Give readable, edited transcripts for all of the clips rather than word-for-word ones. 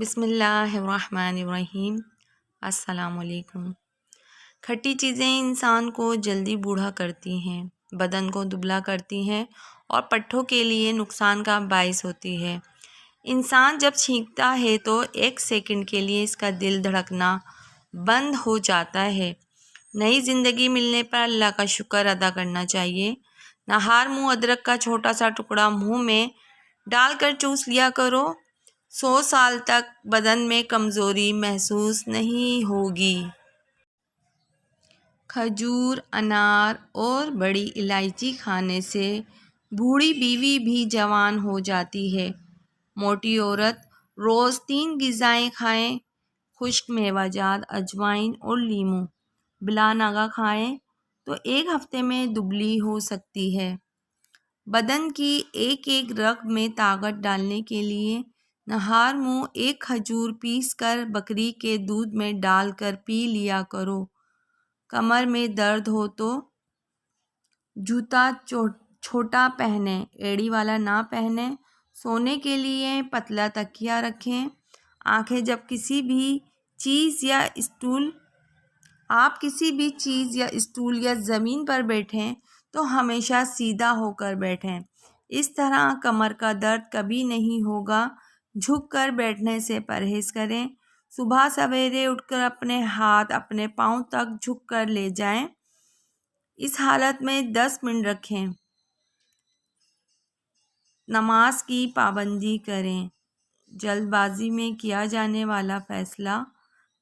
بسم اللہ الرحمن الرحیم۔ السلام علیکم۔ کھٹی چیزیں انسان کو جلدی بوڑھا کرتی ہیں، بدن کو دبلا کرتی ہیں اور پٹھوں کے لیے نقصان کا باعث ہوتی ہے۔ انسان جب چھینکتا ہے تو 1 سیکنڈ کے لیے اس کا دل دھڑکنا بند ہو جاتا ہے۔ نئی زندگی ملنے پر اللہ کا شکر ادا کرنا چاہیے۔ نہار منہ ادرک کا چھوٹا سا ٹکڑا منہ میں ڈال کر چوس لیا کرو، 100 سال تک بدن میں کمزوری محسوس نہیں ہوگی۔ کھجور، انار اور بڑی الائچی کھانے سے بوڑھی بیوی بھی جوان ہو جاتی ہے۔ موٹی عورت روز 3 غذائیں کھائیں، خشک میوہ جات، اجوائن اور لیموں بلا ناغہ کھائیں تو 1 ہفتے میں دبلی ہو سکتی ہے۔ بدن کی ایک رگ میں طاقت ڈالنے کے لیے نہار منہ 1 کھجور پیس کر بکری کے دودھ میں ڈال کر پی لیا کرو۔ کمر میں درد ہو تو جوتا چھوٹا پہنیں، ایڑی والا نہ پہنیں۔ سونے کے لیے پتلا تکیہ رکھیں۔ آنکھیں جب کسی بھی چیز یا اسٹول یا زمین پر بیٹھیں تو ہمیشہ سیدھا ہو کر بیٹھیں، اس طرح کمر کا درد کبھی نہیں ہوگا۔ جھک کر بیٹھنے سے پرہیز کریں۔ صبح سویرے اٹھ کر اپنے ہاتھ اپنے پاؤں تک جھک کر لے جائیں، اس حالت میں 10 منٹ رکھیں۔ نماز کی پابندی کریں۔ جلد بازی میں کیا جانے والا فیصلہ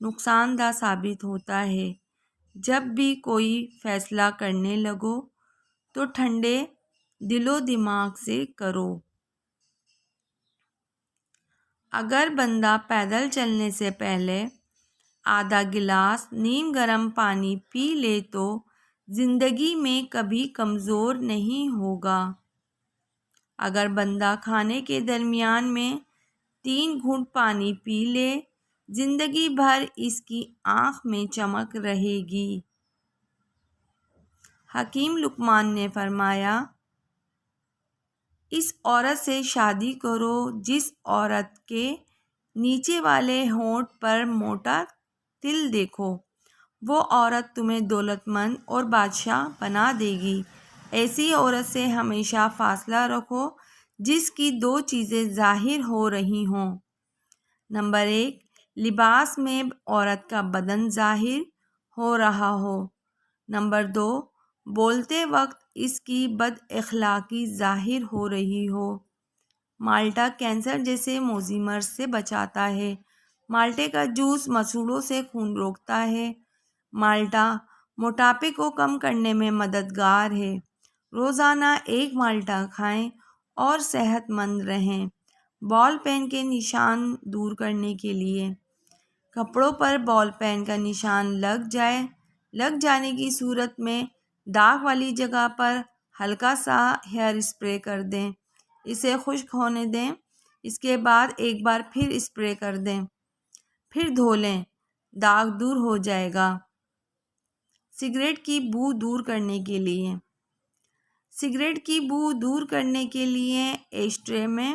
نقصان دہ ثابت ہوتا ہے۔ جب بھی کوئی فیصلہ کرنے لگو تو ٹھنڈے دل و دماغ سے کرو۔ اگر بندہ پیدل چلنے سے پہلے آدھا گلاس نیم گرم پانی پی لے تو زندگی میں کبھی کمزور نہیں ہوگا۔ اگر بندہ کھانے کے درمیان میں 3 گھونٹ پانی پی لے، زندگی بھر اس کی آنکھ میں چمک رہے گی۔ حکیم لقمان نے فرمایا، اس عورت سے شادی کرو جس عورت کے نیچے والے ہونٹ پر موٹا تل دیکھو، وہ عورت تمہیں دولت مند اور بادشاہ بنا دے گی۔ ایسی عورت سے ہمیشہ فاصلہ رکھو جس کی 2 چیزیں ظاہر ہو رہی ہوں۔ نمبر 1، لباس میں عورت کا بدن ظاہر ہو رہا ہو۔ نمبر 2، بولتے وقت اس کی بد اخلاقی ظاہر ہو رہی ہو۔ مالٹا کینسر جیسے موذی مرض سے بچاتا ہے۔ مالٹے کا جوس مسوڑھوں سے خون روکتا ہے۔ مالٹا موٹاپے کو کم کرنے میں مددگار ہے۔ روزانہ 1 مالٹا کھائیں اور صحت مند رہیں۔ بال پین کے نشان دور کرنے کے لیے کپڑوں پر بال پین کا نشان لگ جانے کی صورت میں داغ والی جگہ پر ہلکا سا ہیئر اسپرے کر دیں، اسے خشک ہونے دیں، اس کے بعد ایک بار پھر اسپرے کر دیں، پھر دھو لیں، داغ دور ہو جائے گا۔ سگریٹ کی بو دور کرنے کے لیے ایش ٹرے میں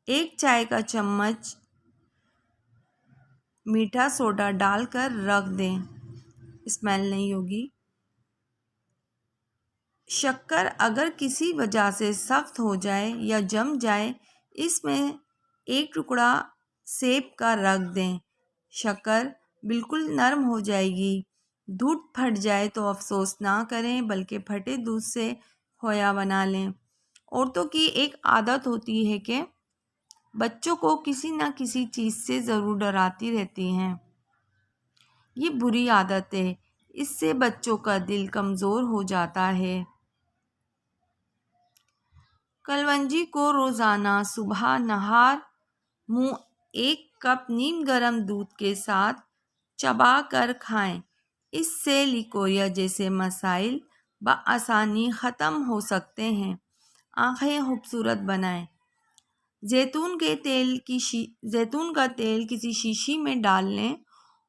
1 چائے کا چمچ میٹھا سوڈا ڈال کر رکھ دیں، اسمیل نہیں ہوگی۔ شکر اگر کسی وجہ سے سخت ہو جائے یا جم جائے، اس میں 1 ٹکڑا سیب کا رکھ دیں، شکر بالکل نرم ہو جائے گی۔ دودھ پھٹ جائے تو افسوس نہ کریں بلکہ پھٹے دودھ سے کھویا بنا لیں۔ عورتوں کی ایک عادت ہوتی ہے کہ بچوں کو کسی نہ کسی چیز سے ضرور ڈراتی رہتی ہیں۔ یہ بری عادت ہے، اس سے بچوں کا دل کمزور ہو جاتا ہے۔ کلونجی کو روزانہ صبح نہار منہ 1 کپ نیم گرم دودھ کے ساتھ چبا کر کھائیں، اس سے لیکوریا جیسے مسائل بآسانی ختم ہو سکتے ہیں۔ آنکھیں خوبصورت بنائیں۔ زیتون کا تیل کسی شیشی میں ڈال لیں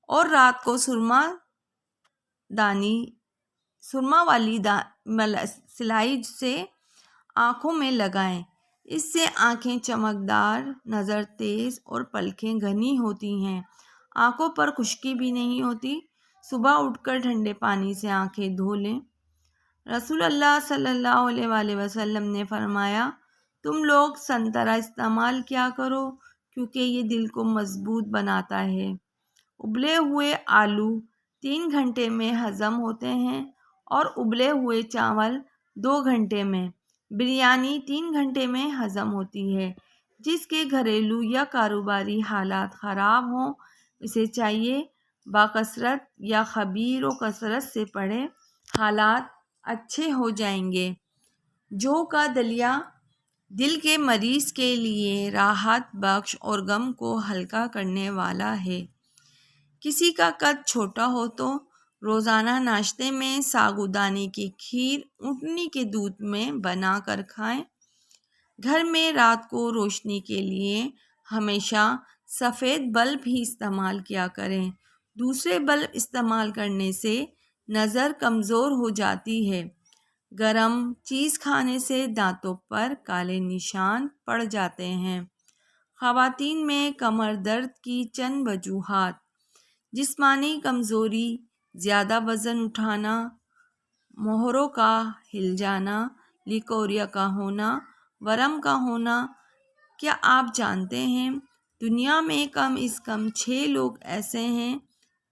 اور رات کو سرما والی سلائی سے آنکھوں میں لگائیں، اس سے آنکھیں چمکدار، نظر تیز اور پلکیں گھنی ہوتی ہیں۔ آنکھوں پر خشکی بھی نہیں ہوتی۔ صبح اٹھ کر ٹھنڈے پانی سے آنکھیں دھو لیں۔ رسول اللہ صلی اللہ علیہ وآلہ وسلم نے فرمایا، تم لوگ سنترا استعمال کیا کرو کیونکہ یہ دل کو مضبوط بناتا ہے۔ ابلے ہوئے آلو 3 گھنٹے میں ہضم ہوتے ہیں اور ابلے ہوئے چاول 2 گھنٹے میں۔ بریانی 3 گھنٹے میں ہضم ہوتی ہے۔ جس کے گھریلو یا کاروباری حالات خراب ہوں اسے چاہیے باکثرت یا خبیر و کثرت سے پڑھے، حالات اچھے ہو جائیں گے۔ جو کا دلیہ دل کے مریض کے لیے راحت بخش اور غم کو ہلکا کرنے والا ہے۔ کسی کا قد چھوٹا ہو تو روزانہ ناشتے میں ساگودانے کی کھیر اونٹنی کے دودھ میں بنا کر کھائیں۔ گھر میں رات کو روشنی کے لیے ہمیشہ سفید بلب ہی استعمال کیا کریں۔ دوسرے بلب استعمال کرنے سے نظر کمزور ہو جاتی ہے۔ گرم چیز کھانے سے دانتوں پر کالے نشان پڑ جاتے ہیں۔ خواتین میں کمر درد کی چند وجوہات: جسمانی کمزوری، زیادہ وزن اٹھانا، موہروں کا ہل جانا، لیکوریا کا ہونا، ورم کا ہونا۔ کیا آپ جانتے ہیں دنیا میں کم از کم 6 لوگ ایسے ہیں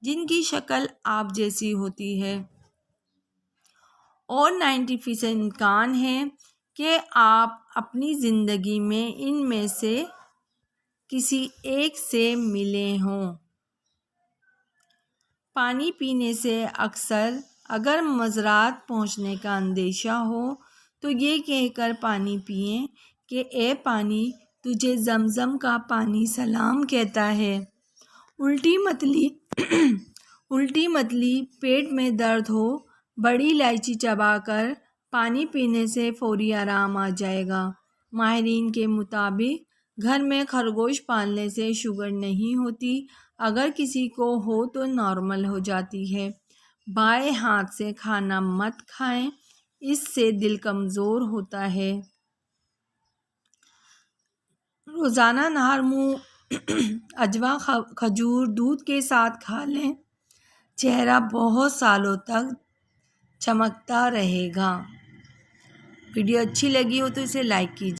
جن کی شکل آپ جیسی ہوتی ہے، اور 90% امکان ہے کہ آپ اپنی زندگی میں ان میں سے کسی ایک سے ملے ہوں۔ پانی پینے سے اکثر اگر مضرات پہنچنے کا اندیشہ ہو تو یہ کہہ کر پانی پئیں کہ اے پانی، تجھے زمزم کا پانی سلام کہتا ہے۔ الٹی متلی، پیٹ میں درد ہو، بڑی الائچی چبا کر پانی پینے سے فوری آرام آ جائے گا۔ ماہرین کے مطابق گھر میں خرگوش پالنے سے شوگر نہیں ہوتی، اگر کسی کو ہو تو نارمل ہو جاتی ہے۔ بائیں ہاتھ سے کھانا مت کھائیں، اس سے دل کمزور ہوتا ہے۔ روزانہ نہار منہ اجوا کھجور دودھ کے ساتھ کھا لیں، چہرہ بہت سالوں تک چمکتا رہے گا۔ ویڈیو اچھی لگی ہو تو اسے لائک کیجیے۔